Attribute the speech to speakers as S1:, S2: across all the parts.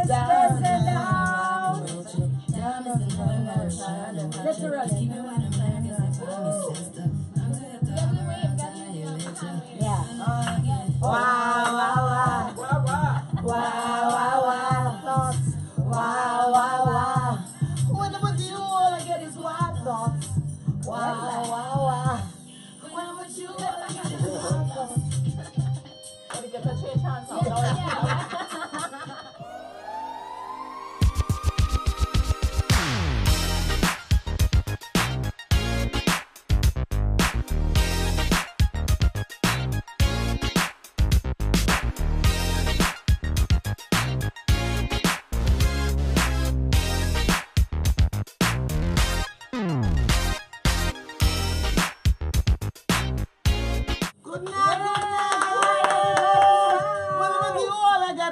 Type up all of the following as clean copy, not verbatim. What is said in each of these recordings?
S1: sisters in the house. Literally. Yeah. Wow, wow, wow. Wow, wow, wow. Thoughts. Wow, wow, wow. When I'm with you, all I get is wild thoughts. Wow, wow, wow. When I'm with you, all I get is wild thoughts. Let me get the change hands out. Yeah.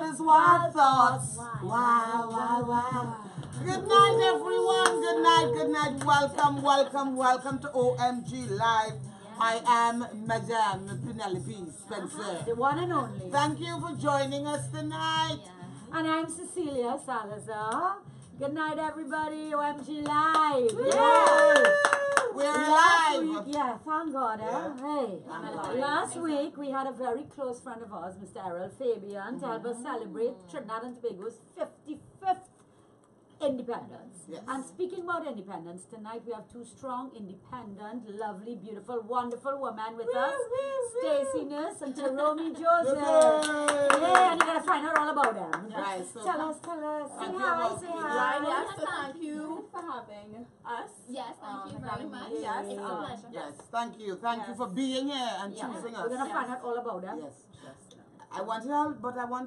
S1: Thoughts. Wow, wow, wow. Good night, everyone. Good night, good night. Welcome, welcome, welcome to OMG Live. I am Madame Penelope Spencer.
S2: The one and only.
S1: Thank you for joining us tonight.
S2: And I'm Cecilia Salazar. Good night, everybody. OMG Live.
S1: Yeah. We're live.
S2: Yeah, thank God.
S1: Yeah.
S2: Hey. Last week, we had a very close friend of ours, Mr. Errol Fabian, to help us celebrate Trinidad and Tobago's 55th independence.
S1: Yes.
S2: And speaking about independence, tonight we have two strong, independent, lovely, beautiful, wonderful women with us. Stacy Nurse and Taromi Joseph. Yeah, and you're going to find out all about them.
S1: Right, so
S2: tell us. Say hi, say hi.
S3: Right, yes, so thank you for having us.
S4: Yes, thank you very much.
S3: Yes,
S4: It's a pleasure.
S1: yes, thank you. Thank you for being here and choosing us.
S2: We're going to find out all about them.
S1: Yes, yes. I want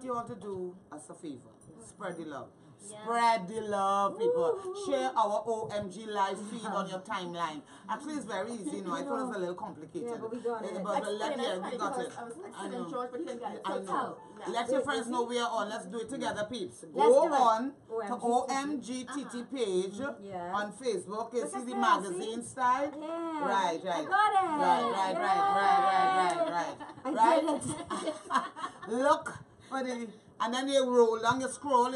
S1: you all to do us a favor. Spread the love. Spread the love, people. Share our OMG live feed on your timeline. Actually, it's very easy, you know. I thought it was a little complicated.
S2: Yeah, but we got it.
S1: We got it.
S3: I know.
S1: Let your friends know we are on. Let's do it together, peeps.
S2: Let's
S1: Go
S2: do it.
S1: on to OMG TT page on Facebook. You see the magazine style?
S2: Yeah.
S1: Right.
S2: I got it.
S1: Right.
S2: I did it.
S1: Look for the... And then you roll down, you scroll, and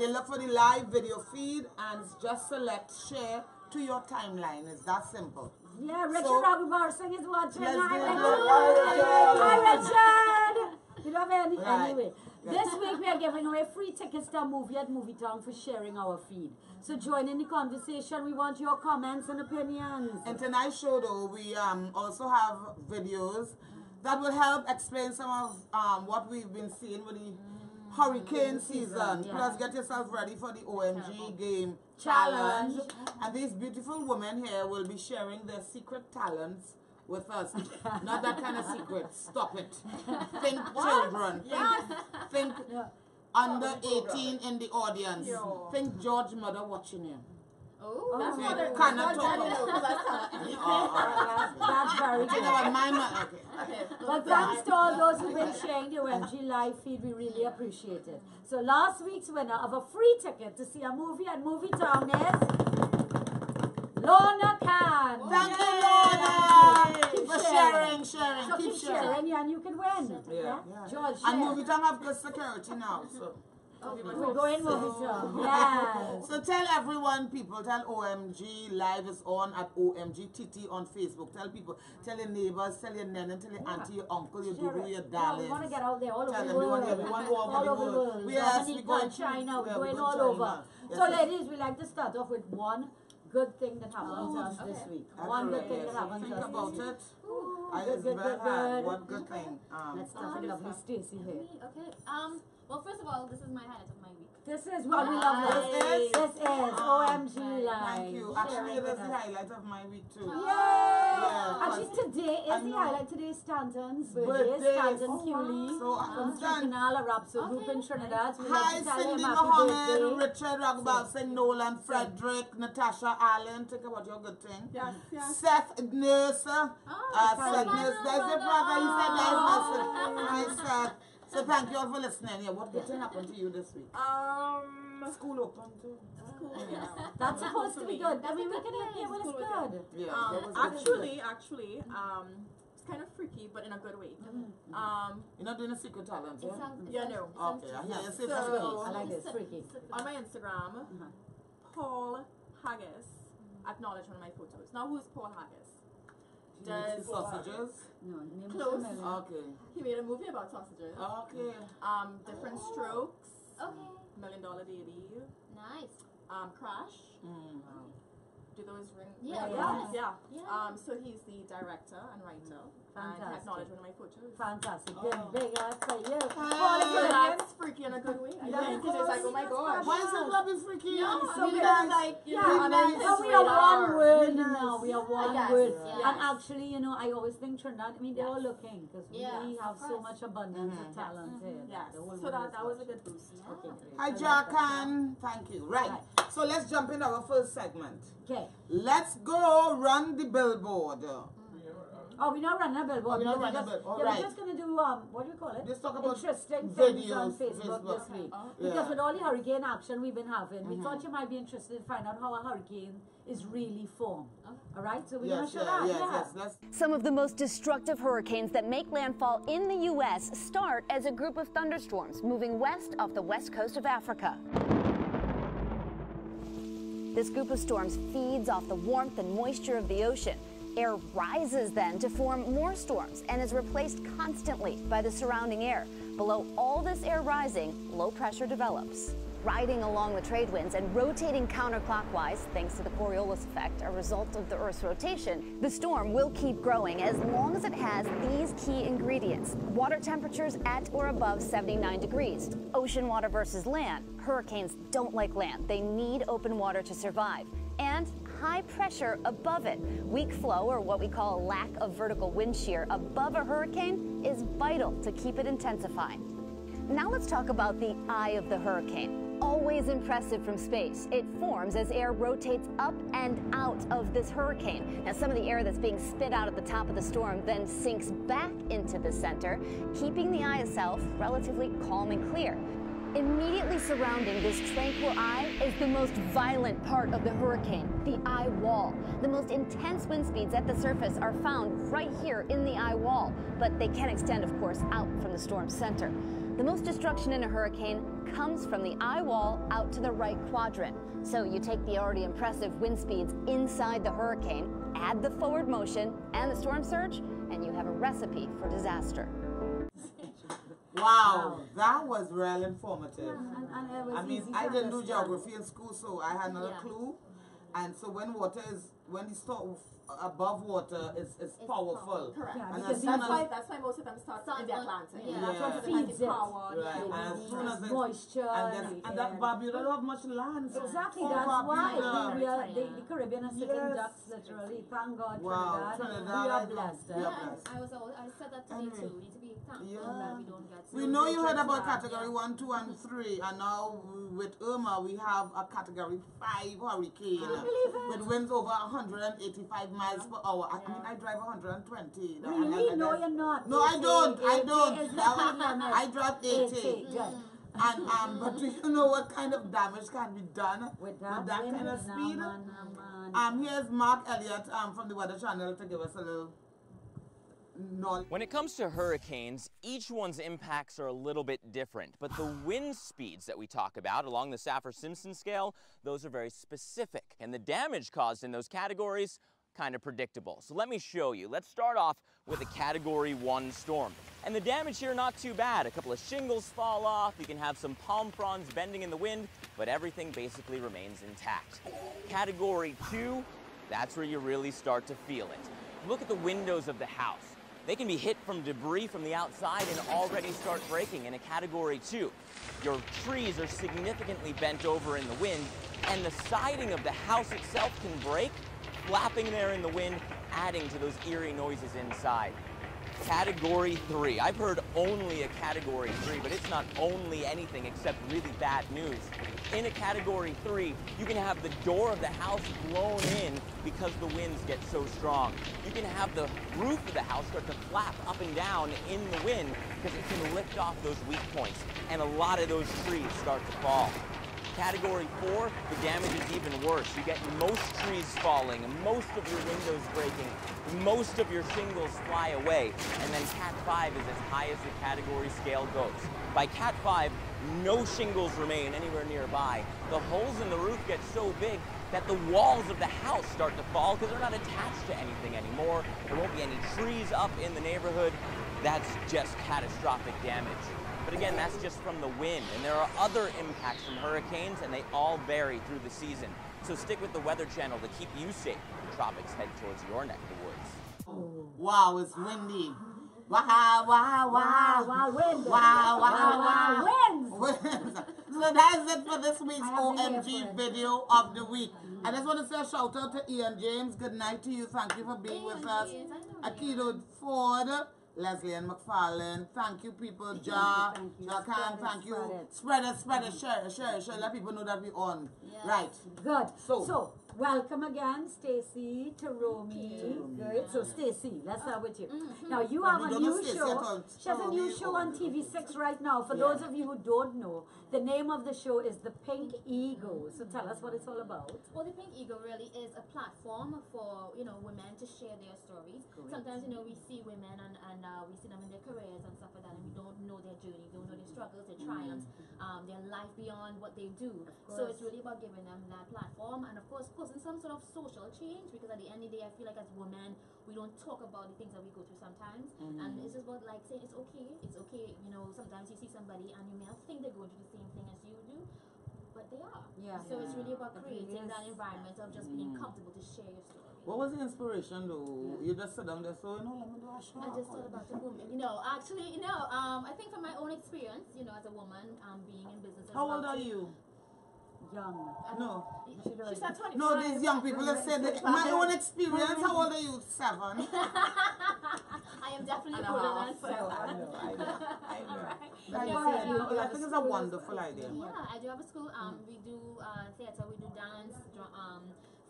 S1: you look for the live video feed and just select share to your timeline. It's that simple.
S2: Yeah, Richard
S1: So,
S2: Ragubarsing is watching.
S1: Hi,
S2: Richard. You know,
S1: Right.
S2: anyway, this week we are giving away free tickets to a movie at Movie Town for sharing our feed. So join in the conversation. We want your comments and opinions.
S1: In tonight's show, though, we also have videos that will help explain some of what we've been seeing with the hurricane season. Plus, get yourself ready for the OMG game challenge. And these beautiful women here will be sharing their secret talents with us. Not that kind of secret. Stop it. Think children. Think under 18 in the audience. Think George Mother watching you.
S4: Oh,
S3: That's
S1: Okay.
S3: what they're
S1: Cannot talk.
S2: That's very
S1: You know what,
S2: good.
S1: my
S3: Okay.
S2: But thanks to all those who've been sharing the OMG live feed, we really appreciate it. So last week's winner of a free ticket to see a movie at Movie Town is Lorna Khan.
S1: Thank you, Lorna,
S2: Keep
S1: for
S2: sharing.
S1: sharing.
S2: So
S1: Keep sharing.
S2: and you can win.
S1: Yeah.
S2: George,
S1: And
S2: share.
S1: Movie Town have good security now, so.
S2: We're going Movie Town. Yes.
S1: So tell everyone, people, tell OMG Live is on at OMG TT on Facebook. Tell people, tell your neighbors, tell your nana, tell your auntie, your uncle, your doodle, your darlings.
S2: We want to get out there all over
S1: Tell
S2: the
S1: them, we want
S2: world.
S1: everyone all
S2: All over the world.
S1: Yes,
S2: Dominican,
S1: we're going
S2: China, we're
S1: yeah,
S2: going
S1: we're
S2: all
S1: China.
S2: over.
S1: Yes,
S2: So
S1: yes.
S2: ladies, we like to start off with one good thing that happened to us this week. One good thing that happened to
S1: Think
S2: us
S1: about
S2: this week.
S1: it.
S2: Good.
S1: One good thing.
S2: Let's start with lovely Stacy here.
S4: Okay. Well, first of all, this is my highlight of my week.
S2: This is what we love. This is OMG Live.
S1: Thank you. Actually, that's the highlight of my week too.
S2: Yay!
S1: Yeah,
S2: Actually, today is the highlight. Today is Stanton's birthday.
S1: Birthday.
S2: Stanton Cooley
S1: So,
S2: from
S1: Stan-
S2: Tricanal, a rap group in Trinidad. We
S1: Hi,
S2: love to tell him
S1: Cindy
S2: happy
S1: Mohammed,
S2: birthday.
S1: Richard Ragbal, Singh Nolan, Frederick, Natasha Allen. Think about your good thing.
S3: Yes.
S1: Seth Nurse. Seth Nurse. There's your brother. He said nice. Hi, Seth. So thank you all for listening. Yeah, what good thing happened to you this week? School open too.
S2: That's supposed to be good. I mean, we can hear well, it's good.
S1: Yeah.
S3: Actually, kind of freaky, but in a good way.
S1: You're not doing a secret talent,
S4: It
S1: yeah?
S4: sounds,
S3: Yeah, no.
S1: Okay, I hear you say
S3: So-
S1: freaky.
S2: I like this, freaky.
S3: On my Instagram, Paul Haggis acknowledged one of my photos. Now, who's Paul Haggis? Does
S1: Sausages?
S2: No, name is
S3: Close.
S2: familiar.
S1: Okay.
S3: he made a movie about sausages?
S1: Okay.
S3: Different Strokes,
S4: Okay.
S3: $1 Million Baby,
S4: Nice.
S3: Crash.
S1: Mm.
S3: Do those ring?
S4: Yeah,
S3: bells?
S2: yeah.
S3: Yeah. So he's the director and writer, and he
S2: Fantastic.
S3: acknowledged one of my photos.
S2: Fantastic. Big up for you.
S3: So that's freaky in a good way. I
S2: That's
S3: think because it's like, oh my gosh.
S1: Why is it not be freaky?
S3: No,
S1: I'm
S3: so
S1: so
S3: because like, you know, on
S1: nice.
S3: his
S2: So we are
S3: radar.
S2: one word
S1: Yes.
S2: now. We are one
S3: Yes.
S2: word.
S4: Yes.
S2: And actually, you know, I always think Trinidad, I mean, they're all looking because we
S4: Yes,
S2: really have
S4: of
S2: so
S4: course.
S2: much abundance of talent here.
S3: Yes.
S2: The whole
S3: So
S2: world is
S3: that was a
S2: watching.
S3: good boost.
S2: Okay, great.
S1: Hi,
S2: I like
S1: Jack
S2: that.
S1: and thank you. Right. So let's jump into our first segment.
S2: Okay.
S1: Let's go run the billboard.
S2: Oh, we're not running a billboard.
S1: Oh, we're not
S2: We're
S1: running a
S2: just-
S1: billboard.
S2: Yeah,
S1: Alright.
S2: we're just going to do, what do we call it?
S1: Just talk about
S2: interesting things
S1: videos,
S2: on Facebook this week. Because
S1: Yeah.
S2: with all the hurricane action we've been having, we thought you might be interested to find out how a hurricane is really formed. All right, so we're going to
S1: Yes,
S2: show that.
S1: yes. Let's
S5: Some of the most destructive hurricanes that make landfall in the U.S. start as a group of thunderstorms moving west off the west coast of Africa. This group of storms feeds off the warmth and moisture of the ocean. Air rises then to form more storms and is replaced constantly by the surrounding air. Below all this air rising, low pressure develops. Riding along the trade winds and rotating counterclockwise, thanks to the Coriolis effect, a result of the Earth's rotation, the storm will keep growing as long as it has these key ingredients. Water temperatures at or above 79 degrees. Ocean water versus land. Hurricanes don't like land. They need open water to survive. And high pressure above it. Weak flow, or what we call a lack of vertical wind shear, above a hurricane is vital to keep it intensifying. Now let's talk about the eye of the hurricane. Always impressive from space. It forms as air rotates up and out of this hurricane. Now some of the air that's being spit out at the top of the storm then sinks back into the center, keeping the eye itself relatively calm and clear. Immediately surrounding this tranquil eye is the most violent part of the hurricane, the eye wall. The most intense wind speeds at the surface are found right here in the eye wall, but they can extend, of course, out from the storm center. The most destruction in a hurricane comes from the eye wall out to the right quadrant. So you take the already impressive wind speeds inside the hurricane, add the forward motion and the storm surge, and you have a recipe for disaster.
S1: Wow, that was real informative.
S2: And it was
S1: I mean,
S2: easy to
S1: I didn't do
S2: understand.
S1: geography in school, so I had no
S4: Yeah.
S1: clue. And so when the storm above water is powerful.
S3: Correct.
S2: Yeah,
S1: And
S2: because
S1: as soon
S3: That's why most of them start in the
S4: on-
S3: Atlantic.
S4: yeah.
S2: That's what
S1: Yeah.
S2: feeds it.
S3: Power.
S1: Right. And as soon as
S2: moisture
S1: and that Barbuda don't have much land. So
S2: Exactly,
S1: poor
S2: that's why
S1: Barbuda.
S2: we are, the Caribbean are sitting
S1: Yes.
S2: ducks, literally. Thank God,
S1: Wow,
S2: Trinidad.
S1: Trinidad,
S2: We
S1: I
S2: are
S1: know.
S2: blessed.
S1: Yeah.
S4: I said that today
S1: Anyway.
S4: too. We need to be thankful
S1: Yeah.
S4: that we don't get.
S1: We know you heard about category 1, 2, and 3, and now with Irma we have a category 5 hurricane with winds over 185 miles per hour. I mean, I drive 120.
S2: Really? No, you're not.
S1: No, I don't. I
S2: 80
S1: don't.
S2: is the speed limit.
S1: I drive 80.
S2: 80, good.
S1: And but do you know what kind of damage can be done
S2: With that
S1: kind of
S2: wind,
S1: speed?
S2: man.
S1: Here's Mark Elliott from the Weather Channel to give us a little knowledge.
S6: When it comes to hurricanes, each one's impacts are a little bit different, but the wind speeds that we talk about along the Saffir-Simpson scale, those are very specific. And the damage caused in those categories, kind of predictable. So let me show you. Let's start off with a Category 1 storm. And the damage here, not too bad. A couple of shingles fall off, you can have some palm fronds bending in the wind, but everything basically remains intact. Category 2, that's where you really start to feel it. Look at the windows of the house. They can be hit from debris from the outside and already start breaking in a Category 2. Your trees are significantly bent over in the wind, and the siding of the house itself can break, flapping there in the wind, adding to those eerie noises inside. Category 3. I've heard only a Category 3, but it's not only anything except really bad news. In a Category 3, you can have the door of the house blown in because the winds get so strong. You can have the roof of the house start to flap up and down in the wind because it can lift off those weak points, and a lot of those trees start to fall. Category 4, the damage is even worse. You get most trees falling, most of your windows breaking, most of your shingles fly away, and then Cat 5 is as high as the category scale goes. By Cat 5, no shingles remain anywhere nearby. The holes in the roof get so big that the walls of the house start to fall because they're not attached to anything anymore. There won't be any trees up in the neighborhood. That's just catastrophic damage. But again, that's just from the wind, and there are other impacts from hurricanes, and they all vary through the season. So stick with the Weather Channel to keep you safe when the tropics head towards your neck of the woods.
S1: Oh, wow, it's windy. Wow, wow, wow.
S2: Wow, wind.
S1: Wow, wow, wow.
S2: Winds.
S1: So that's it for this week's OMG video of the week. I just want to say a shout out to Ian James. Good night to you. Thank you for being with us. Akido Ford, Leslie and McFarlane. Thank you, people. Jacan, thank you. Spread it, share. Let people know that we're on.
S4: Yes.
S1: Right.
S2: Good.
S1: So
S2: welcome again, Stacy, Taromi. Good. So, Stacy, let's start with you. Now, you have a new show. She has a new show on TV6 right now. For those of you who don't know, the name of the show is The Pink Ego. So, tell us what it's all about.
S4: Well, the Pink Ego really is a platform for, women to share their stories.
S2: Great.
S4: Sometimes, we see women and we see them in their careers and stuff like that, and we don't know their journey, don't know their struggles, their triumphs, their life beyond what they do. So it's really about giving them that platform, and of course, causing some sort of social change, because at the end of the day, I feel like as women, we don't talk about the things that we go through sometimes, and it's just about like saying it's okay, sometimes you see somebody and you may not think they're going through the same thing as you do, but they are.
S2: Yeah.
S4: So it's really about creating that environment of just being comfortable to share your story.
S1: what was the inspiration though? You just sit down there, so let me do a show.
S4: I just thought about the woman. I think from my own experience, as a woman, being in business.
S1: How old are you?
S2: Young.
S1: No.
S3: She said 25.
S1: No, these young people have said that my own experience. How old are you? 7.
S4: I am definitely older than 7.
S1: I know.
S4: Right.
S1: I think it's a wonderful idea.
S4: Yeah, I do have a school. We do theater, we do dance,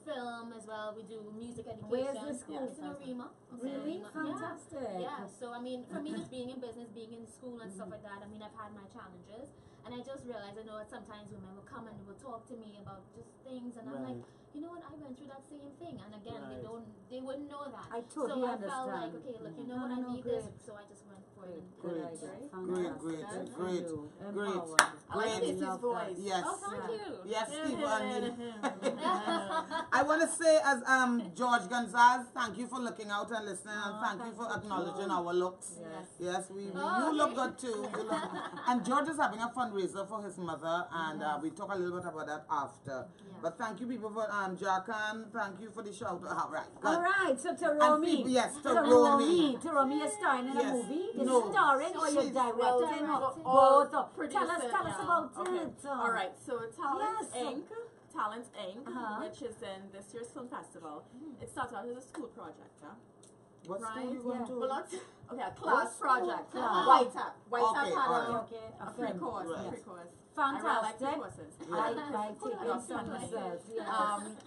S4: film as well. We do music education.
S2: Where's the school?
S4: It's in Arima.
S2: Really? Fantastic.
S4: Yeah. So I mean, for me, just being in business, being in school and stuff like that. I mean, I've had my challenges, and I just realized, I know that sometimes women will come and they will talk to me about just things, and I'm like, you know what, I went through that same thing, and again, they wouldn't know that.
S2: I totally
S4: so
S2: understand.
S4: I felt like, okay, look, you know what, I need this, so I just went for it.
S1: Great.
S2: Great.
S3: I like Stacey's voice.
S1: Yes.
S4: Oh, thank you.
S1: Yes, Steve. I want to say, as George Gonzalez, thank you for looking out and listening, and thank you for acknowledging our looks. Yes, you look good too. And George is having a fundraiser for his mother, and we talk a little bit about that after. But thank you, people, for Jacan. Thank you for the shout. All right. Good.
S2: All right. So Taromi.
S1: Yes, Taromi.
S2: Taromi is starring in a movie. Is
S1: No.
S2: starring or you're directing?
S3: All
S2: Both. Tell us about it.
S3: All right. So Talent
S2: Yes.
S3: Inc., which is in this year's film festival. It started out as a school project.
S1: What
S3: Right?
S1: school you going to?
S3: Well, a class project.
S2: Class.
S3: White Tap
S1: Okay,
S3: had
S1: all
S2: Okay.
S3: a pre-course.
S1: Right.
S3: Pre-course.
S2: Fantastic.
S3: I really like pre-courses.
S2: I taking some research.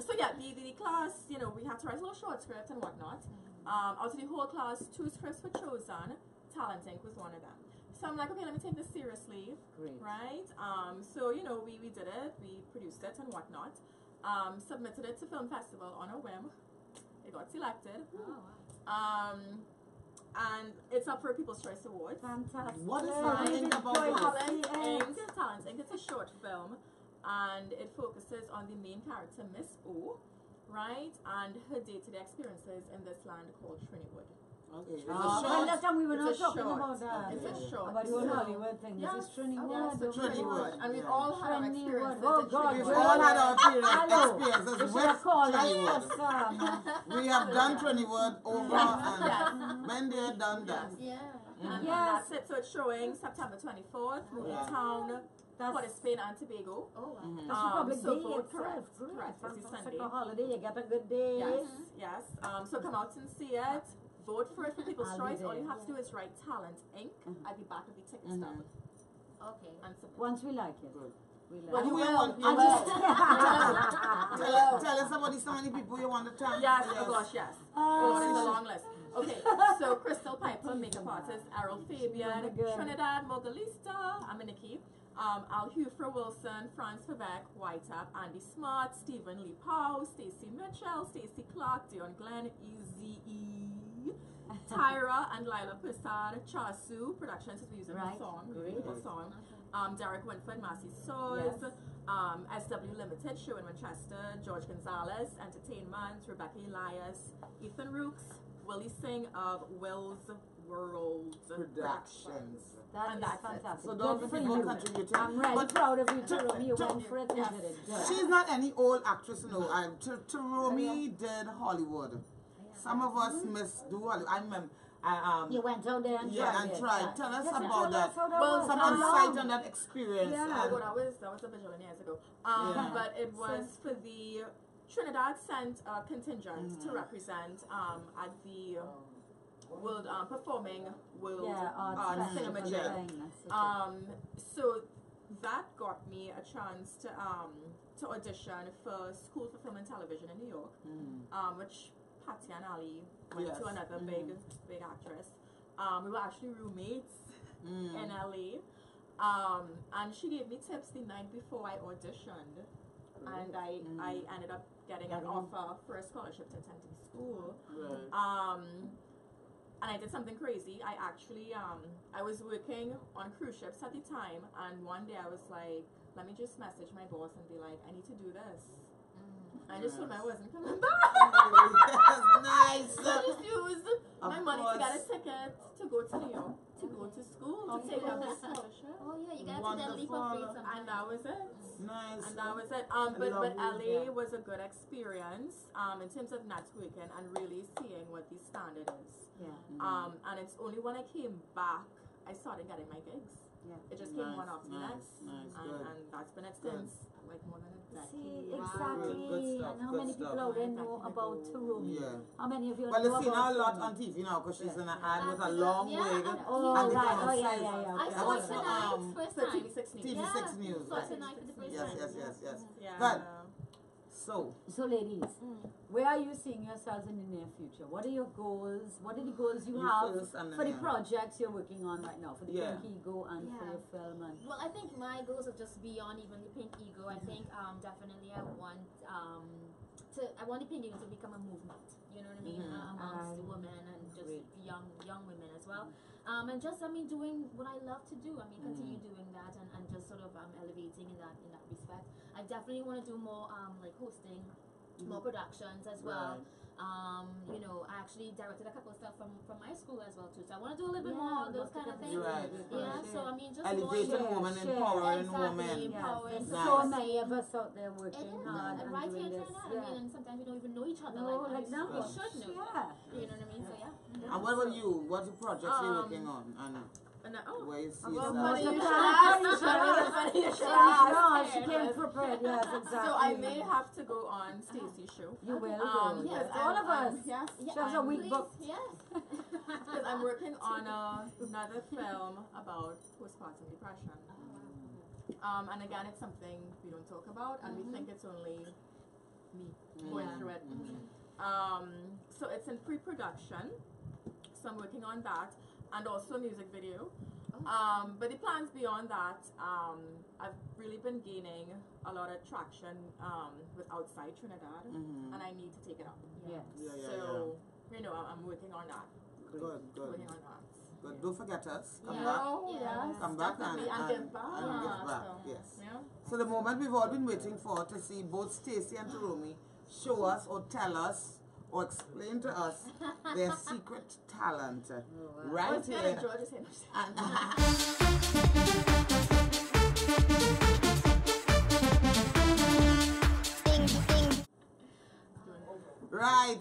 S3: So yeah, the class, we had to write a little short script and whatnot. Out of the whole class, 2 scripts were chosen. Talent Inc. was one of them. So I'm like, okay, let me take this seriously.
S2: Great.
S3: Right? So, we did it, we produced it and whatnot. Submitted it to Film Festival on a whim. It got selected. And it's up for People's Choice Awards.
S2: Fantastic.
S1: What is Talent Inc. about?
S3: Talent Inc. It's a short film, and it focuses on the main character, Miss O, right? And her day-to-day experiences in this land called Trinidad.
S1: Okay.
S2: Last time we were not
S3: It's a
S2: talking
S3: short.
S2: about that.
S3: It's a short.
S2: About your Hollywood thing.
S3: Yes.
S2: This is Trinidad.
S3: Yes, it's Trinidad. And we've all had our experiences.
S2: Oh,
S3: in
S2: God.
S1: We've
S3: Trinidad.
S1: all had our
S2: Hello.
S1: experiences
S2: We should
S1: with
S2: have called
S1: Trinidad.
S2: us.
S1: We have done Trinidad over, and when they're done that.
S4: Yeah.
S3: And
S2: Yes.
S3: that's it. So it's showing September 24th, Movie Town, Port of Spain and Tobago.
S4: Oh, wow.
S2: That's Republic
S3: so
S2: Day
S3: vote
S2: itself.
S3: correct.
S2: Great.
S3: Correct. This is
S2: Fantastic.
S3: Sunday.
S2: A holiday. You get a good day.
S3: Yes. So come out and see it. Vote for it for People's
S2: I'll be
S3: Choice. All
S2: there.
S3: you have to do is write Talent Inc. at the back of the ticket stub.
S4: Okay.
S3: And submit.
S2: Once we like it. We like
S3: Well,
S2: it.
S3: you will.
S1: want-
S3: You will.
S1: Tell us about so many people you want to thank.
S3: Yes, oh gosh, yes. Oh, it's a long list. Okay, so Crystal Piper, makeup artist, Errol Fabian,
S2: Oh my God.
S3: Trinidad Mogalista, Aminiki, Al Hufra Wilson, Franz Vivek, White Up, Andy Smart, Stephen Lee Powell, Stacy Mitchell, Stacy Clark, Dion Glenn, EZE, Tyra and Lila Prasad, Chasu Productions, is using the song, beautiful song. Derek Winford, Massey Soys, SW Limited, Show in Manchester, George Gonzalez, Entertainment, Rebecca Elias, Ethan Rooks, Willie Singh of Will's World
S1: Productions.
S2: That is fantastic.
S1: So those people contributing.
S2: I'm really proud of you, Taromi. You went for it and did it.
S1: She's not any old actress, you know. Taromi did Hollywood. Some of us miss do Hollywood. I remember.
S2: You went out there and
S1: tried. Tell us
S2: Yes,
S1: about that.
S3: Well,
S1: Some insight on that experience.
S3: Yeah, that was a visual years ago. But it was for the Trinidad sent contingent to represent at the World Performing World Arts Cinema Jam. So that got me a chance to audition for School for Film and Television in New York, which Patty and Ali went to, another big actress. We were actually roommates in LA. And she gave me tips the night before I auditioned. And I ended up getting an offer for a scholarship to attend the school. And I did something crazy. I actually, I was working on cruise ships at the time, and one day I was like, let me just message my boss and be like, I need to do this. I just told him I wasn't coming back.
S1: Nice.
S3: So I just used my money to get a ticket to go to New York, to go to school, to take up this scholarship.
S4: Oh yeah, you got to that leap of faith sometimes.
S3: And that was it.
S1: Nice.
S3: And that was it. But LA was a good experience in terms of networking and really seeing what the standard is. And it's only when I came back I started getting my gigs. It just came one after the next. And that's been it since, like more than a decade.
S2: See, exactly.
S1: Good stuff,
S2: and how
S1: good
S2: many
S1: stuff.
S2: people out there know about Taromi? How many of you
S1: Well,
S2: know
S1: you've seen
S2: about
S1: her a lot
S2: Taromi?
S1: on TV now because she's in an ad with a long wig.
S2: Oh,
S1: and
S2: right.
S1: different
S2: Yeah.
S4: I
S1: That
S4: saw
S1: was
S4: it tonight, first time.
S3: TV6 News.
S1: TV6 News.
S4: Saw it tonight for the first time.
S1: Yes.
S3: Yeah.
S1: Good. So
S2: ladies, where are you seeing yourselves in the near future? What are your goals? What are the goals you have
S1: first and
S2: for the
S1: then
S2: projects you're working on right now, for the Pink Ego and for your film? And
S4: well, I think my goals are just beyond even the Pink Ego. I think definitely I want the Pink Ego to become a movement. You know what I mean? Amongst the women and just young women as well. And just doing what I love to do. Continue doing that and just sort of elevating in that respect. I definitely want to do more like hosting, more productions as well. I actually directed a couple of stuff from my school as well too. So I want to do a little bit more of those kind of things. So just
S1: elevating women, empowering women.
S2: There's so many of us out there working hard and
S4: right
S2: doing
S4: here in
S2: this.
S4: Trinidad, and sometimes we don't even know each other.
S2: like now
S4: we should know. You know what I mean? So
S1: And what about you? What projects are you working on? And where you see yourself?
S2: She came prepared. Yes, exactly.
S3: So I may have to go on Stacy's show.
S2: You will. Yes, all of us.
S3: Yes.
S2: She has a week booked.
S4: Yes.
S3: Because I'm working on another film about postpartum depression. And again, it's something we don't talk about, and we think it's only me going through it. So it's in pre-production. So I'm working on that, and also a music video. But the plans beyond that, I've really been gaining a lot of traction with outside Trinidad, and I need to take it up. So, I'm working on that.
S1: Good.
S3: Working on that.
S1: But don't forget us. Come back and give back. Yes. So the moment we've all been waiting for to see both Stacy and Taromi show us or tell us or explain to us their secret talent right here. Right.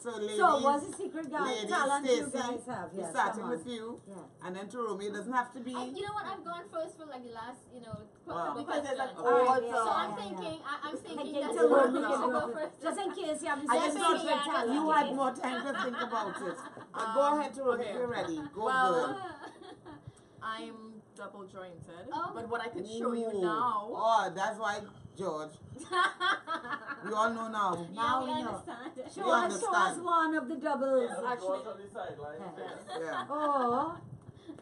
S1: So ladies,
S2: what's the secret talent
S1: Stacy,
S2: you guys have?
S1: We're starting with you, and then Taromi. It doesn't have to be.
S4: You know what? I've gone first for like the last,
S3: Because there's like
S4: so I'm thinking that
S2: Taromi
S4: should go first.
S2: Just in case you haven't
S1: I just
S2: said
S1: thought you had more time to think about it. But go ahead, Taromi. You're ready. Go girl.
S3: I'm double jointed, but what I could show you now.
S1: Oh, that's why, George. We all know now.
S2: Now we know. Show us one of the doubles.
S3: Actually,
S1: Yeah.
S2: Oh.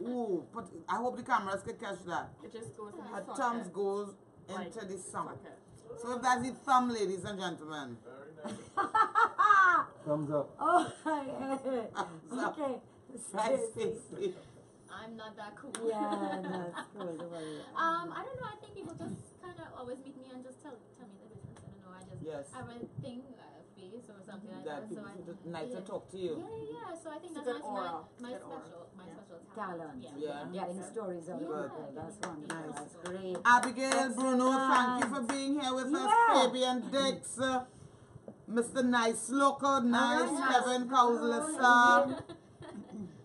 S1: Ooh, but I hope the cameras can catch that.
S3: It just goes in the
S1: Her
S3: socket.
S1: thumbs goes
S3: Like,
S1: into the socket.
S3: socket.
S1: So if that's the thumb, ladies and gentlemen.
S7: Thumbs up.
S2: Oh,
S1: So,
S2: okay.
S1: right, Stacy.
S4: I'm not that cool.
S2: Yeah, that's cool. Don't worry.
S4: I don't know. I think people just kind of always meet me and just tell me the business. I don't know. I just
S1: Yes.
S4: have a thing, face or something like
S1: That
S4: that. So
S1: people
S4: I,
S1: just nice to
S4: yeah.
S1: talk to you.
S4: Yeah. So I think
S3: It's a
S4: that's
S3: good aura.
S4: my
S3: Good aura.
S4: special
S2: Talent.
S1: Yeah.
S2: Getting stories out
S1: Good.
S2: of people. That's wonderful.
S1: Nice.
S2: That's great.
S1: Abigail, Bruno, thank you for being here with us. Fabian Dix, Mr. Nice Local, Nice, Kevin Kausler,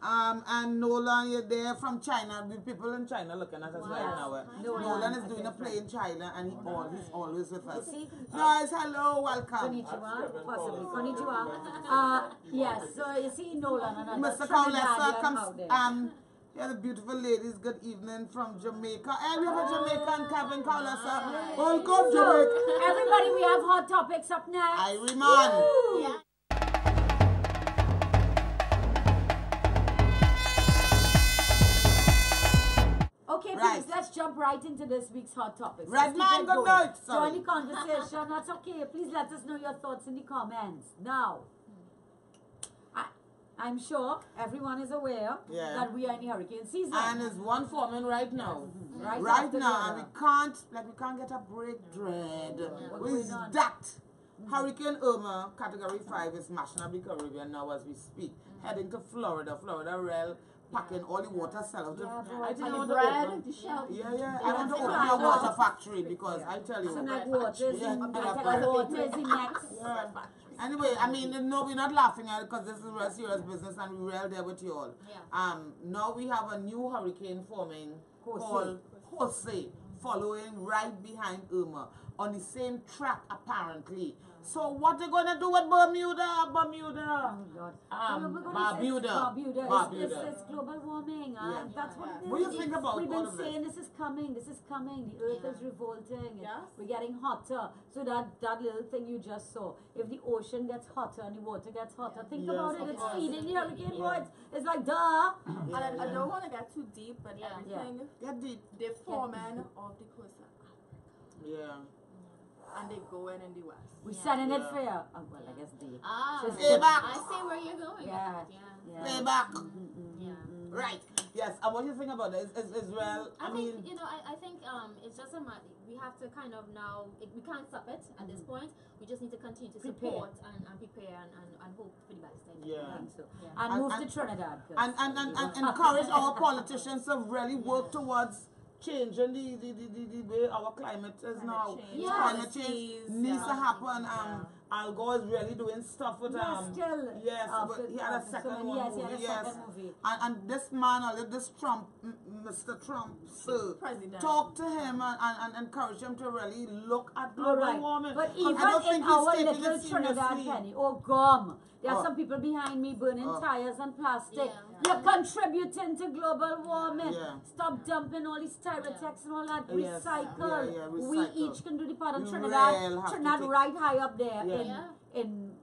S1: and Nolan, you're there from China. The people in China looking at us right now. Nolan is doing a play in China and he's always with us. Guys, hello, welcome.
S2: Konnichiwa, possibly. Konnichiwa. Yes, so you see Nolan and
S1: Mr. Kaulesa comes, yeah, the beautiful ladies, good evening from Jamaica. And we have a Jamaican, Kevin Kaulesa. Welcome, Jamaica.
S2: Everybody, we have hot topics up next.
S1: Irie man.
S2: Okay,
S1: Right.
S2: please, let's jump right into this week's hot topics.
S1: Red
S2: Let's
S1: man,
S2: keep it
S1: good
S2: going.
S1: night. Sorry.
S2: Join the conversation. That's okay. Please let us know your thoughts in the comments. Now, I'm sure everyone is aware that we are in the hurricane season.
S1: And there's one forming right now.
S2: Right
S1: Right
S2: after
S1: now,
S2: the
S1: and
S2: other.
S1: we can't get a break, dread.
S2: What's
S1: With
S2: going on?
S1: that, Hurricane Irma, Category 5, is smashing up the Caribbean now as we speak. Heading to Florida. Florida rail, packing all the water cells. I think I want to open. I want to open a water factory because I tell you.
S2: So like water is
S1: Yeah,
S2: water is the next.
S1: Yeah. Anyway, I mean, no, we're not laughing at it because this is real serious business and we're real there with you all.
S4: Yeah.
S1: Now we have a new hurricane forming called Jose, following right behind Irma on the same track apparently. So what they gonna do with Bermuda?
S2: Oh God.
S1: Barbuda.
S2: It's global warming. That's what it is.
S1: What do you think about
S2: We've
S1: all
S2: been
S1: of this?
S2: saying this is coming. The earth is revolting.
S3: Yes.
S2: We're getting hotter. So that little thing you just saw, if the ocean gets hotter and the water gets hotter, think
S1: Yes,
S2: about it.
S1: of
S2: It's
S1: course.
S2: feeding the hurricane
S1: Yeah.
S2: points. It's like duh.
S3: And I don't want to get too deep, but everything,
S1: Get deep.
S3: they forming of the coast
S1: Yeah.
S3: and they go in the west.
S2: We're sending it for you. Oh, well, I guess they.
S1: Stay back.
S4: I see where you're going.
S2: Yeah.
S1: Stay back.
S4: Yeah.
S1: Right. Yes. And what do you think about this? Is real?
S4: I think, you know, I think it's just a matter, we have to kind of now, we can't stop it at this point. We just need to continue to support and prepare and hope for the best.
S1: Yeah.
S2: I think so.
S4: Yeah.
S2: And move to Trinidad.
S1: And encourage our politicians to really work towards changing the way our climate is now.
S3: change.
S2: Yes.
S1: Climate change needs to happen. Al Gore is really doing stuff with
S2: still.
S1: yes, but he had a second one
S2: Yes, he
S1: movie.
S2: had a
S1: Yes.
S2: second movie.
S1: And this man, this Trump, Mr. Trump, sir,
S3: President.
S1: talk to him and encourage him to really look at global
S2: All right.
S1: warming.
S2: But
S1: I
S2: even
S1: don't
S2: in
S1: think he's
S2: our
S1: taking
S2: little
S1: it
S2: Trinidad
S1: seriously.
S2: penny, oh gum, there are
S1: Oh.
S2: some people behind me burning
S1: Oh.
S2: tires and plastic.
S4: Yeah.
S2: You're contributing to global warming.
S1: Yeah.
S2: Stop dumping all these Styrotex and all that.
S1: Yes.
S2: Recycle.
S1: Yeah,
S2: We
S1: recycle.
S2: each can do the part of
S1: We
S2: Trinidad.
S1: will have to
S2: Trinidad
S1: take-
S2: right high up there
S1: Yeah.
S2: in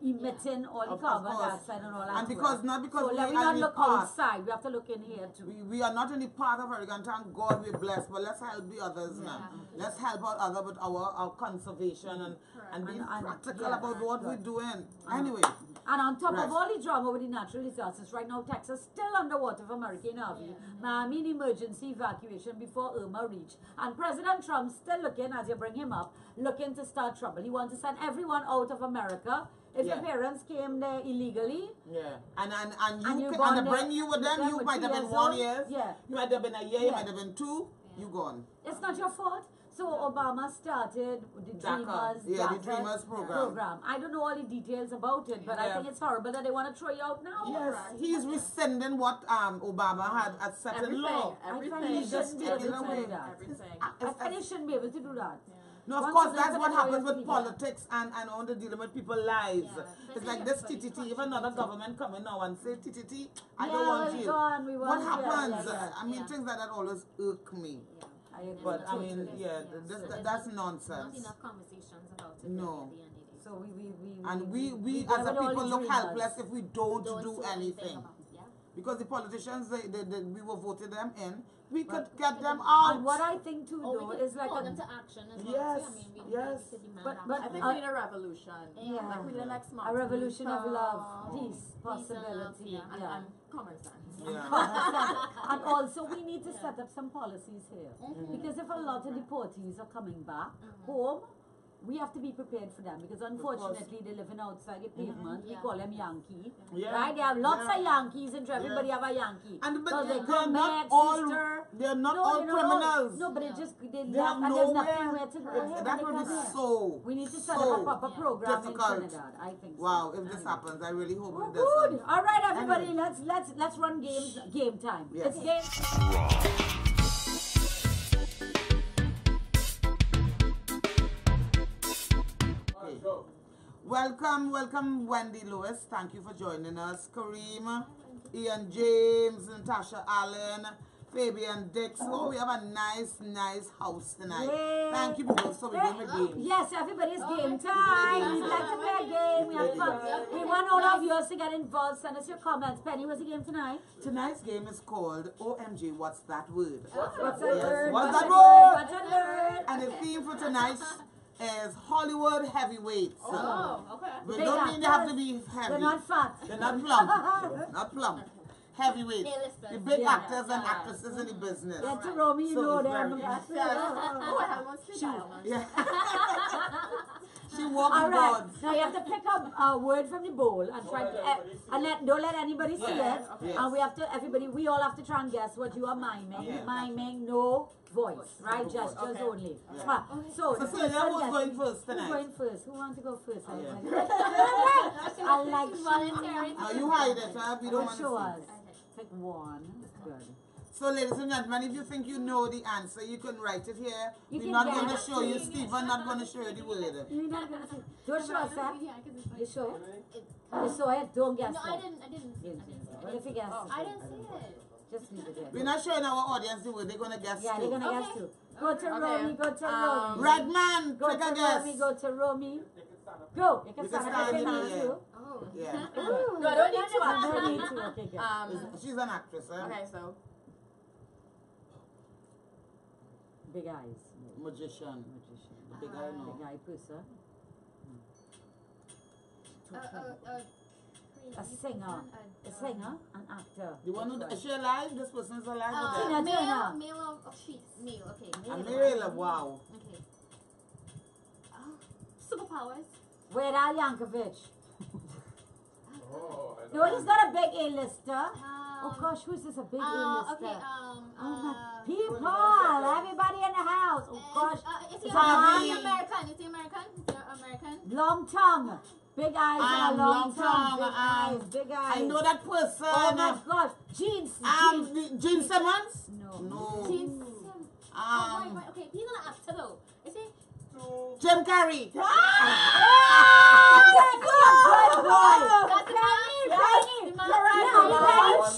S2: emitting all the
S1: Of
S2: carbon
S1: course.
S2: dioxide and all that.
S1: And because
S2: well.
S1: not because
S2: so
S1: we
S2: let me
S1: are
S2: not
S1: the
S2: look
S1: part.
S2: outside. We have to look in here too.
S1: We are not only part of Hurricane, thank God we're blessed, but let's help the others now. Let's help out others with our conservation and being
S2: And-
S1: practical
S2: yeah.
S1: about what we're doing. Anyway,
S2: And on top
S1: Right.
S2: of all the drama with the natural disasters, right now Texas still underwater from Hurricane Harvey. Miami in emergency evacuation before Irma reached. And President Trump still looking, as you bring him up, looking to start trouble. He wants to send everyone out of America. If
S1: Yeah.
S2: your parents came there illegally,
S1: yeah. And
S2: And
S1: you
S2: you
S1: can,
S2: gone
S1: and they
S2: there
S1: bring you with them,
S2: with
S1: you
S2: them
S1: might
S2: with
S1: have been
S2: 2
S1: 1
S2: years
S1: year,
S2: old. Yeah.
S1: you might have been a year, you
S2: Yeah.
S1: might have been 2, you gone.
S2: it's not your fault. So Obama started the
S1: DACA.
S2: Dreamers,
S1: Yeah, the
S2: DACA
S1: Dreamers program.
S2: I don't know all the details about it, but I
S1: Yeah.
S2: think it's horrible that they want to throw you out now.
S1: Yes, he's rescinding what Obama had set in law.
S2: I find
S3: Everything.
S2: he
S1: Just
S2: shouldn't be
S1: taking
S2: able to
S1: away.
S2: do that.
S3: Everything.
S2: I find he shouldn't be able to do that.
S1: No, of
S2: Once
S1: course,
S2: it's
S1: that's
S2: in
S1: what
S2: the
S1: happens
S2: way
S1: with
S2: of
S1: politics and all the dealing with people's lives.
S4: Yeah.
S1: It's like this TTT, if another government come in now and say, TTT, I
S2: Yeah,
S1: don't want
S2: we're
S1: you.
S2: gone, we
S1: What
S2: want you.
S1: happens?
S2: Yeah.
S1: I mean,
S4: Yeah.
S1: things like that always irk me.
S2: I agree.
S1: But I mean,
S2: totally.
S1: yeah, that's nonsense.
S4: Not enough conversations about it.
S1: No.
S4: At the end of the day.
S2: So we
S1: And we
S2: go
S1: as a
S2: with all
S1: people
S2: the
S1: look
S2: dreamers.
S1: helpless if we don't do
S4: do
S1: anything.
S4: about it, yeah.
S1: because the politicians, we were voted them in, we could get them out.
S2: And what I think too, though, is like
S4: call
S2: a
S4: them to action as well.
S1: Yes,
S4: So, I mean, we
S1: yes.
S4: could demand
S2: But-
S3: I think we need a revolution.
S2: Yeah.
S3: Like we need like smart
S2: a revolution of
S3: people.
S2: love, peace,
S4: Peace and love,
S2: possibility.
S4: yeah.
S2: Yeah.
S3: And common sense.
S1: Yeah.
S2: And also we need to set up some policies here. Because if a lot of deportees are coming back home, we have to be prepared for them, because unfortunately they living outside the pavement. We
S4: Yeah.
S2: call them Yankee.
S1: Yeah.
S2: Right? They have lots
S1: Yeah.
S2: of Yankees and everybody
S1: Yeah.
S2: have a Yankee.
S1: And but
S2: So they
S1: they're
S2: come
S1: not
S2: back,
S1: all
S2: sister.
S1: they're not
S2: No,
S1: all
S2: they're not
S1: criminals.
S2: No, but they
S4: No.
S2: just they
S1: They
S2: left
S1: have
S2: and there's
S1: nowhere.
S2: nothing where to go. When
S1: That
S2: they
S1: would be
S2: come here.
S1: so.
S2: We need to set
S1: so
S2: up a proper program
S1: difficult.
S2: in Trinidad. I think so.
S1: Wow, if this happens, I really hope
S2: Oh,
S1: it does.
S2: good. All right, everybody, let's run games. Game time.
S1: Yes.
S2: It's game.
S1: Okay. Welcome, Wendy Lewis. Thank you for joining us. Kareem, Ian James, Natasha Allen, Fabian Dix. Oh, we have a nice house tonight.
S2: Yay.
S1: Thank you, people. So we're going to game.
S2: Yes, everybody's game time. We'd like to play a game. We have fun. We want all of yours to get involved. Send us your comments. Penny, what's the game tonight?
S1: Tonight's game is called OMG. What's that word?
S2: What's that
S1: Yes.
S2: word?
S1: What's that
S2: that
S1: word?
S2: What's that word?
S1: And the theme for tonight is Hollywood heavyweights.
S3: Oh, okay.
S1: We
S2: Big
S1: don't mean they have
S2: actors.
S1: to be heavy.
S2: They're not fat.
S1: They're not plump. Not plump. Heavyweights.
S4: A-listers.
S1: The big
S2: Yeah.
S1: actors and actresses in the business.
S2: Yeah, Taromi, you
S1: So
S2: know
S1: it's
S2: them.
S1: very-
S3: Oh, I have one street diamond.
S1: Yeah. She walks
S2: All
S1: the
S2: right.
S1: boards.
S2: Now you have to pick up a word from the bowl and try to, don't let anybody see
S1: Yeah.
S2: it.
S1: Yes.
S2: And we all have to try and guess what you are miming.
S1: Yeah.
S2: Miming, no voice, right? Gestures
S3: Okay.
S2: only.
S1: Yeah.
S2: Ah, So,
S1: So
S2: the
S1: Celia,
S2: person
S1: who's
S2: guessing-
S1: going first
S2: Who's
S1: tonight?
S2: going first? Who wants to go first?
S1: Yeah.
S2: I like
S4: Volunteering.
S1: Now you hide it, huh? We don't want
S2: show
S1: to
S2: us.
S1: see.
S2: Pick one. Good.
S1: So ladies and gentlemen, if you think you know the answer, you can write it here.
S2: You
S1: We're
S2: can
S1: not
S2: get
S1: going to
S2: it.
S1: show you, Stephen not going to show you the word.
S2: You're not gonna see. Don't show us that.
S4: Yeah, 'cause it's
S2: You
S4: fine.
S2: show it. You saw it. Don't guess
S4: No,
S2: it.
S4: I didn't see it.
S2: What if you guess?
S4: I didn't see it.
S2: Just leave it there.
S1: We're not showing our audience the word. They're going to guess
S2: Yeah,
S1: too.
S2: they're gonna guess
S4: Okay.
S2: too. Go to Romy. Go to Romy.
S1: Red man,
S2: Go
S1: take
S2: to
S1: a guess.
S2: Romy. Go to Romy. Go. You can
S1: You can
S2: stand up
S1: stand
S2: if you
S1: in
S2: want
S1: here.
S2: to.
S4: Oh.
S1: Yeah.
S3: No, I don't need to
S2: I
S3: actually.
S2: don't need to. Okay, good.
S1: She's an actress, huh?
S3: Okay, so
S2: Big eyes.
S1: Magician.
S2: Magician.
S1: The big eye, no.
S2: Big eye person. A singer. A singer. An actor.
S1: The one who, is she alive? This person is alive or
S2: Tina
S1: dead?
S2: Turner.
S4: Male of sheets. Male, okay.
S1: A male, wow.
S4: Okay. Superpowers.
S2: Weird Al Yankovic. No, he's not a big A-lister. Oh gosh, who's this? A big A-lister?
S4: Okay,
S2: People, everybody in the house. Oh gosh,
S4: is he
S2: It's a man.
S4: American? Is he American? Is he American?
S2: long tongue, big eyes, and a long tongue. Big eyes, big eyes.
S1: I know that person.
S2: Oh my gosh, jeans.
S1: Gene Simmons?
S2: No.
S1: No.
S4: Gene Simmons. Oh, right. Okay, he's an actor though. Is he?
S1: Jim Carrey.
S2: Good boy.
S4: That's the man.
S2: Penny,
S4: Penny.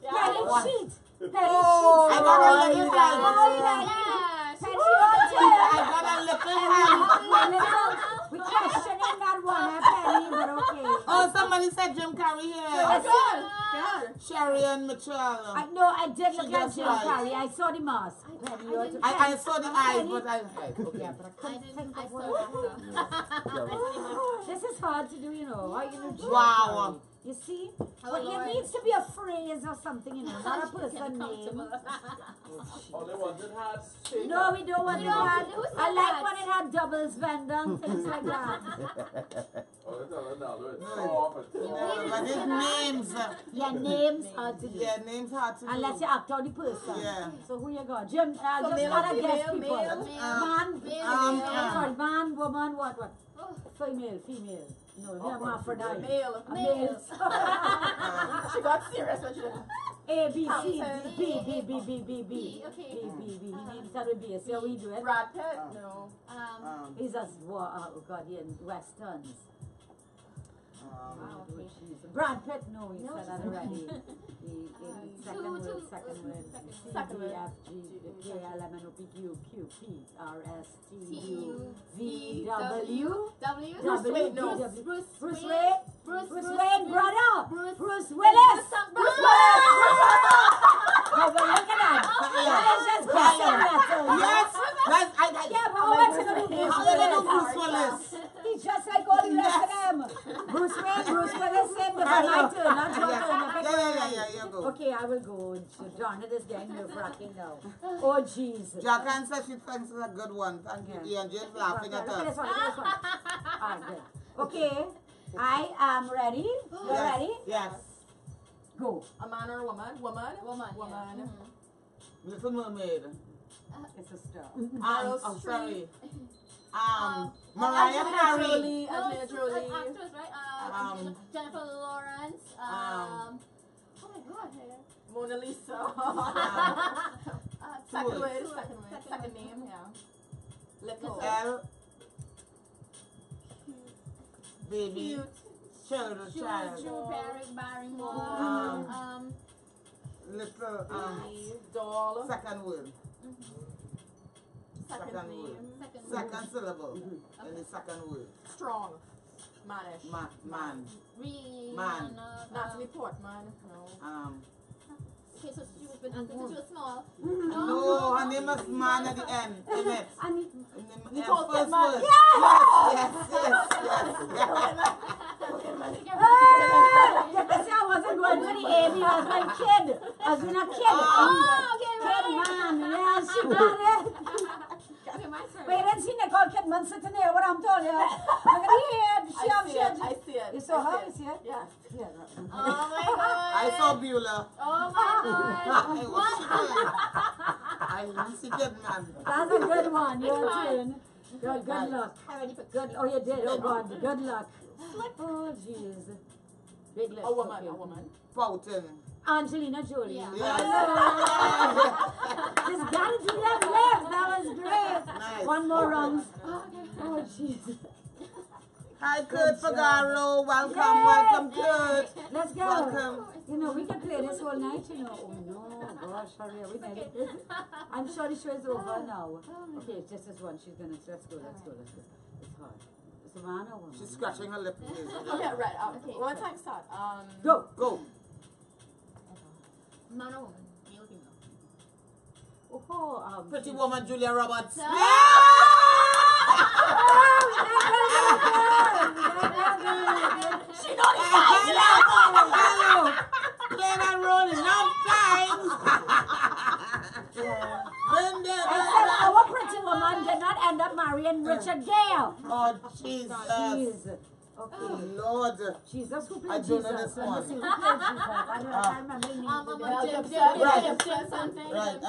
S2: Penny cheat.
S1: Oh, I got a little hand.
S4: Yes.
S1: I got a little hand.
S2: We're questioning that one, Penny, but okay.
S1: Oh, somebody said Jim Carrey here.
S3: good.
S1: Sherry and Mitchell.
S2: I did look
S1: She
S2: at
S1: just
S2: Jim
S1: right.
S2: Carrey. I saw the mask. Penny, you're too-
S1: I saw the eyes,
S2: Penny.
S1: but okay.
S2: Yeah, but I couldn't think
S4: I
S2: of
S4: saw
S2: what.
S4: that.
S2: This is hard to do, you know. How you gonna do
S1: Wow.
S2: it? You see?
S4: Oh,
S2: But it
S4: Lord.
S2: needs to be a phrase or something, you know, not a person name. No, we don't want
S4: We
S2: it
S4: don't-
S2: had.
S4: who said
S2: I like
S4: that?
S2: when it had doubles vendor and things like that.
S1: But his names,
S2: Yeah, names hard to do.
S1: yeah, names hard to do.
S2: Unless you act out the person.
S1: Yeah.
S2: So who you got? Jim,
S3: So
S2: just
S3: male
S2: gotta
S3: or
S2: guess
S3: female,
S2: people.
S3: male?
S2: Man,
S4: Male.
S2: sorry, man, woman, what? Female. No, we're hermaphrodite.
S3: Male.
S2: A male.
S3: She got serious when she did.
S2: A, B, C,
S3: Thompson.
S2: B, B, B, B, B, B.
S4: B, okay.
S2: B. He names that with B. See how we do it?
S3: Brad Pitt? No.
S2: He's a, oh God, he in Westerns.
S4: Wow, okay.
S2: Brad Pitt, no, you
S4: No,
S2: said
S4: she
S2: that
S4: said-
S2: already. Second word,
S4: Two.
S2: second word.
S3: Second word.
S2: D, F, G, K, L, M, N, O, P, Q, Q, P, R, S, T, U, V, W.
S4: W.
S3: Bruce Wayne, no.
S2: Bruce Wayne.
S4: Bruce
S2: Wayne, brother.
S4: Bruce
S2: Bruce Willis.
S4: Bruce
S2: No, but look at that. That is just guessing letters.
S1: Yes! That's,
S2: Yeah, but how much gonna do Bruce
S1: how they gonna do
S2: Willis?
S1: Bruce Willis?
S2: He's just like all the rest of them. Bruce Wayne, Bruce Willis, same different. My turn, not your turn. I pick
S1: Yeah, you go.
S2: Okay, I will go. John, it is getting nerve-wracking now. Oh, jeez.
S1: Jacqueline says she thinks it's a good one. Thank you. Ian James laughing at
S2: Look at this
S1: us.
S2: one, look at this one. Alright, good. Okay, I am ready. You
S1: Yes,
S2: ready?
S1: Yes.
S2: Go.
S3: A man or a woman? Woman.
S4: Woman.
S3: Woman.
S1: Little Mermaid.
S2: It's a star.
S3: Meryl
S1: Oh,
S3: Streep.
S1: sorry. Mariah
S3: Angelina
S1: Carey.
S3: Jolie.
S4: No,
S3: Angelina
S4: it's
S3: Jolie.
S4: actress, right? Jennifer Lawrence. Oh my God.
S3: Mona Lisa.
S1: Two
S3: Second
S1: words.
S3: word. Second name. Yeah. Little.
S1: L. Baby.
S3: Cute.
S1: Child.
S4: Drew Barrymore.
S1: Little.
S3: Doll.
S1: Second word.
S3: Second
S1: Second
S3: name.
S1: word.
S4: Second.
S1: Second syllable. And the second word.
S3: Strong. Manish.
S1: Man.
S4: Rihanna.
S3: Natalie Portman. No.
S4: Okay, so she was been acting since she was small.
S1: No, her name is man at the end. In it.
S2: And
S3: Nicole
S1: First
S3: Kidman.
S1: word. Yes.
S2: I wasn't going for the A, I was my kid. I was being a kid. Kid man, yeah, she got it.
S4: Okay, my turn.
S2: Wait, didn't see Nicole Kidman sitting there, what I'm telling you. Look at the head.
S3: I see it.
S2: You saw her? You see it?
S3: Yeah.
S2: Yeah.
S4: Oh my God.
S1: I saw Beulah.
S4: Oh my God.
S1: I was see good man.
S2: That's a good one. Your turn. Good luck.
S4: I already put
S2: Good. Oh, you did. Oh, God. Good luck. Oh, jeez. Big lips.
S3: A woman.
S2: Okay.
S3: A woman.
S1: Pouting.
S2: Angelina Jolie.
S4: Yeah.
S1: Yes.
S2: Just gotta do that left. That was great.
S1: Nice.
S2: One more round. Oh, jeez.
S1: Hi, Kurt
S2: job.
S1: Fagaro. Welcome,
S2: Yay.
S1: welcome, Kurt.
S2: Let's go.
S1: Welcome.
S2: You know, we can play this whole night, you know. Oh, no. Gosh, hurry. We made it. I'm sure the show is over now. Okay, just this one. She's gonna. Let's go. It's hard. It's a man or woman?
S1: She's scratching her lip.
S3: Okay, right.
S4: Okay.
S3: One time start.
S2: Go.
S1: Go.
S4: man or woman. Male or female.
S2: Oh,
S1: Pretty woman, Julia Roberts.
S2: She
S1: Hello. Play that role enough times.
S2: Our pretty woman did not end up marrying Richard Gere.
S1: Oh, Jesus.
S2: Jeez. Okay.
S1: Lord.
S2: Jesus, who
S1: I
S2: played
S1: don't
S2: Jesus?
S1: know this
S2: Let me
S1: one.
S2: see, who played Jesus? I don't remember the name.
S3: Jim something.
S1: Right,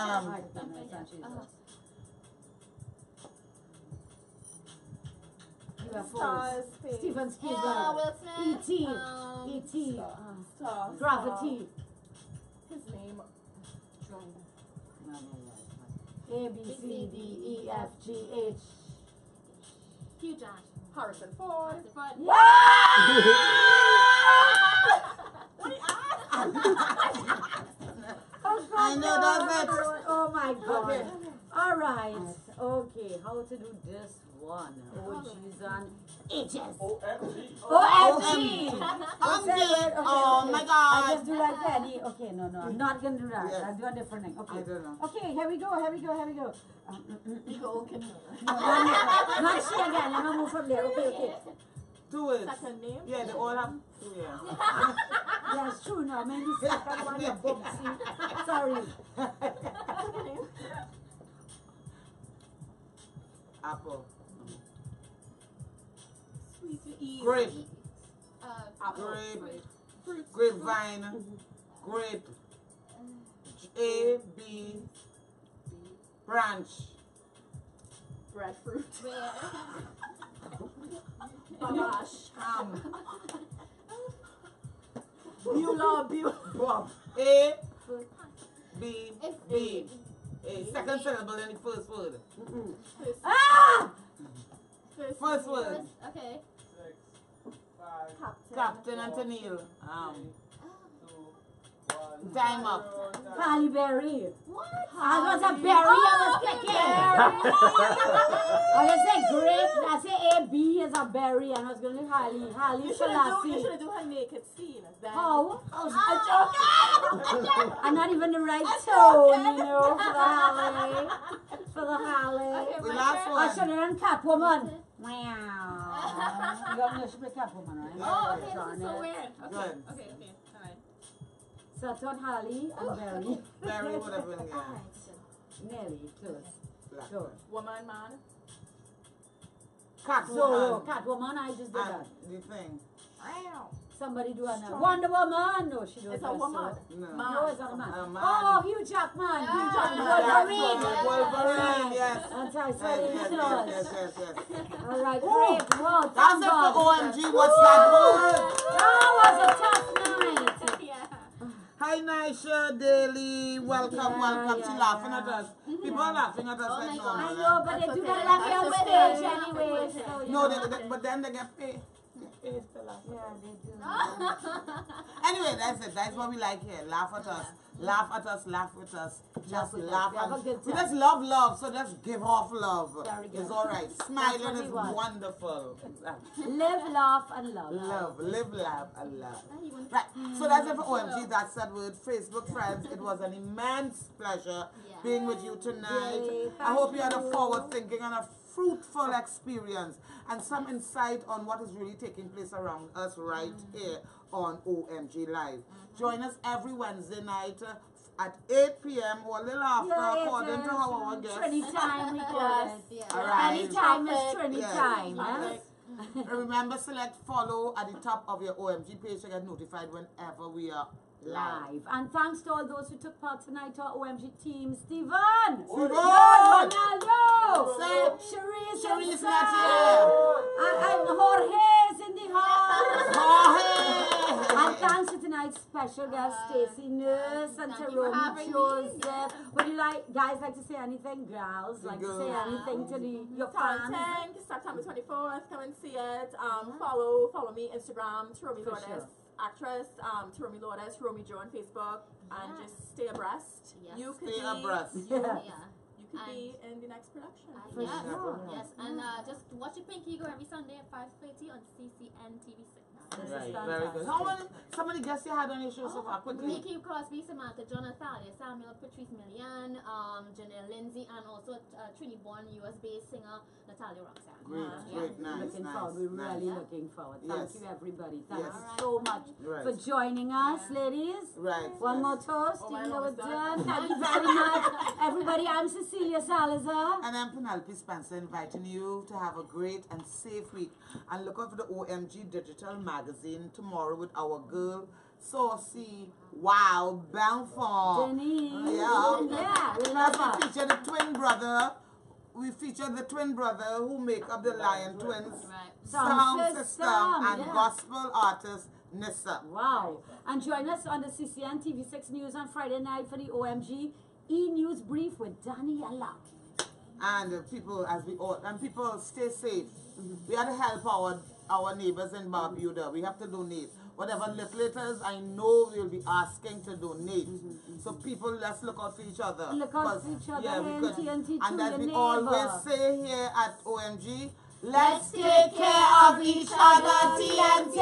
S2: UFOs. Steven
S4: Yeah,
S2: Spielberg.
S4: Will Smith.
S2: E.T. E.T.
S3: Star.
S2: Gravity.
S3: His name.
S2: A, B, C, D, E, F, G, H.
S4: Hugh Jackman.
S3: Harrison Ford.
S1: I know that's it.
S2: Oh my God.
S1: Okay.
S2: All right. Okay, how to do this one? Oh, jeez, on H's. OMG.
S1: Oh my
S2: I
S1: God.
S2: just do like Penny. Okay, no, I'm not gonna do that.
S1: Yes.
S2: I'll do a different thing. Okay.
S1: I don't know.
S2: Okay, here we go.
S3: Nicole Kidman.
S2: No, not she again. Let me move from there. Okay.
S1: 2 words.
S3: Second name.
S1: Yeah, they all have 2, yeah.
S2: Yeah, it's true now. Maybe second one a book. See? Sorry.
S3: Second name.
S1: Apple.
S3: Sweet E.
S1: Grape.
S3: Apple.
S1: Grape. Grapevine. Grape. A, B. Branch.
S3: Breadfruit.
S4: Where?
S3: Bamash.
S1: Beulah. Bob. A, B, B. A. Second syllable in the first word.
S2: Ah!
S1: First word.
S4: Okay.
S1: Captain and Tennille. Time up.
S2: Halle Berry.
S4: What?
S2: I was a berry I was picking. I said grape. I said A, B is a berry. And I was going to Halle. Halle
S3: You
S2: Selassie.
S3: should do her naked scene. Then.
S2: How?
S3: I'm joking.
S2: I'm not even the right tone, you know, for the Halle. For the Halle.
S3: Okay,
S1: The
S3: my
S1: last
S3: turn.
S2: I
S1: one.
S2: should have done Catwoman. Wow. You got me to play Catwoman, right?
S4: Oh, okay, this is so weird. Okay,
S1: Good.
S4: okay, alright.
S2: So I thought Halle and Berry.
S1: Very would have been, yeah.
S2: Nearly close.
S1: Black.
S2: Close.
S3: Woman, man.
S2: So,
S1: Catwoman.
S2: Catwoman, I just did that.
S1: The thing.
S2: Somebody do another. Wonder Woman. No, she
S3: It's
S2: does
S3: a woman.
S1: No.
S2: No, it's not a man.
S1: A man.
S2: Oh, Hugh Jackman. Hugh Jackman.
S1: Wolverine.
S2: Wolverine.
S1: Wolverine, yes.
S2: Anti-sweating
S1: Yes,
S2: clothes.
S1: yes.
S2: All right, great. Wow,
S1: That's
S2: thank
S1: it for
S2: God.
S1: OMG. What's that word?
S2: That was a tough night.
S4: Yeah.
S1: Hi, Nisha Daly. Welcome,
S2: Yeah,
S1: welcome. She
S2: yeah,
S1: laughing
S2: yeah.
S1: at us. People are laughing at us
S4: Oh
S1: like
S4: my
S1: no.
S4: God.
S2: I
S1: no,
S2: know, but they do that like on
S3: That's
S2: stage
S3: okay.
S2: anyway. So, you
S1: No,
S2: know.
S1: but then they get paid. Paid to laugh.
S2: Yeah, they do.
S1: Anyway, that's it. That's what we like here. Laugh at us. Laugh at us. Laugh with us. Just
S2: with us.
S1: laugh.
S2: We have a
S1: And
S2: good
S1: we
S2: time.
S1: just love. So just give off love.
S2: Very good.
S1: It's all right.
S2: That's
S1: Smiling
S2: what we
S1: is
S2: want.
S1: wonderful.
S2: Live, laugh, and love.
S1: Love. Live, laugh, and love.
S4: You want-
S1: Right. So that's it for OMG. That's that word. Facebook friends. It was an immense pleasure
S4: Yeah.
S1: being with you tonight.
S2: Yay,
S1: I hope you had a
S2: thank you.
S1: forward thinking and a fruitful experience and some insight on what is really taking place around us right here on OMG Live. Join us every Wednesday night at 8 p.m. or a little after,
S2: Yeah,
S1: according to how our guests.
S2: Trinity time we call it.
S4: Yeah.
S1: All right.
S2: Anytime is
S3: Perfect.
S2: Trinity
S1: Yeah.
S2: time.
S3: Perfect.
S1: And remember, select follow at the top of your OMG page to get notified whenever we are live.
S2: Live. And thanks to all those who took part tonight to our OMG team. Stephen! Ronaldo!
S1: Sharice not here.
S2: And Jorge's in the house. And
S1: Jorge!
S2: thanks to tonight's special guest, Stacy Nurse and
S4: thank you for
S2: Taromi
S4: having me.
S2: Joseph. Would you guys like to say anything? Girls, like to say
S1: Girls.
S2: anything to your fans?
S3: Tank, September 24th. Come and see it. Follow me Instagram, Taromi
S2: For
S3: Lourdes,
S2: sure.
S3: actress, Taromi Lourdes, Taromi Joe on Facebook, and
S4: Yeah.
S3: just stay abreast.
S4: Yes.
S3: You could
S1: Stay
S3: be,
S1: abreast.
S2: Yeah.
S4: Yeah.
S3: You could be in the next production.
S2: For
S4: Yes,
S2: sure.
S4: yes, and just watch it Pinky Go every Sunday at 5:30 on CCN TV6.
S2: This is
S1: Right, very
S2: fantastic.
S1: good. How many guests you had on your show so far? Quickly.
S4: Nikki Crosby, Samantha, Jonathan, Samuel, Patrice Millian, Janelle Lindsay, and also Trini Born, US-based singer Natalia Roxanne.
S1: Great, nice,
S2: Looking
S1: nice.
S2: forward. We're
S1: nice.
S2: really looking forward. Thank
S1: Yes.
S2: you, everybody. Thanks
S1: Yes.
S2: so much
S1: Right.
S2: for joining us, ladies.
S1: Right.
S2: One
S1: yes.
S2: more toast,
S3: Oh,
S2: even
S3: my
S2: though we're
S3: almost done.
S2: done. Thank you very much. Everybody, I'm Cecilia Salazar.
S1: And I'm Penelope Spencer, inviting you to have a great and safe week. And look out for the OMG Digital Magazine tomorrow with our girl, Saucy, Wow, Belfort.
S2: Denise.
S1: Yeah.
S2: Yeah, we
S1: Plus
S2: love
S1: we
S2: her.
S1: featured the twin brother. We featured the twin brother who make up the Lion Twins
S4: Right.
S1: sound
S2: Sound
S1: system
S2: system,
S1: and
S2: yeah.
S1: gospel artist Nissa.
S2: Wow. And join us on the CCN TV6 News on Friday night for the OMG E-News Brief with Danny Alak.
S1: And people stay safe. We have to help our neighbors in Barbuda. We have to donate. Whatever little it is, I know we'll be asking to donate. So people, let's look out for each other.
S2: Look out for each other and TNT
S1: And
S2: to
S1: as
S2: your
S1: we
S2: neighbor.
S1: always say here at OMG, let's take care of each other, TNT!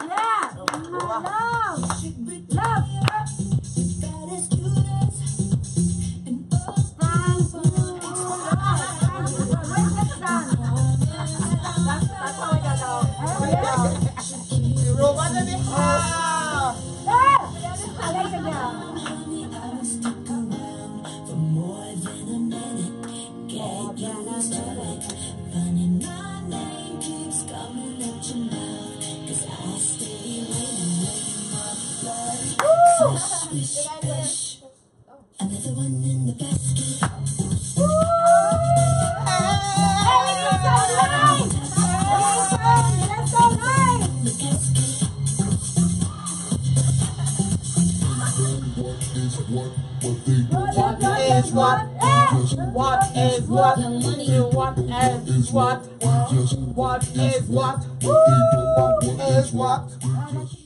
S2: Yeah. Love. Love.
S3: That's how I got out.
S1: Robot in the house!
S7: Another one in the basket.
S1: What is what they do?
S2: What is what?
S1: What is what? What is what? What is what? What is what?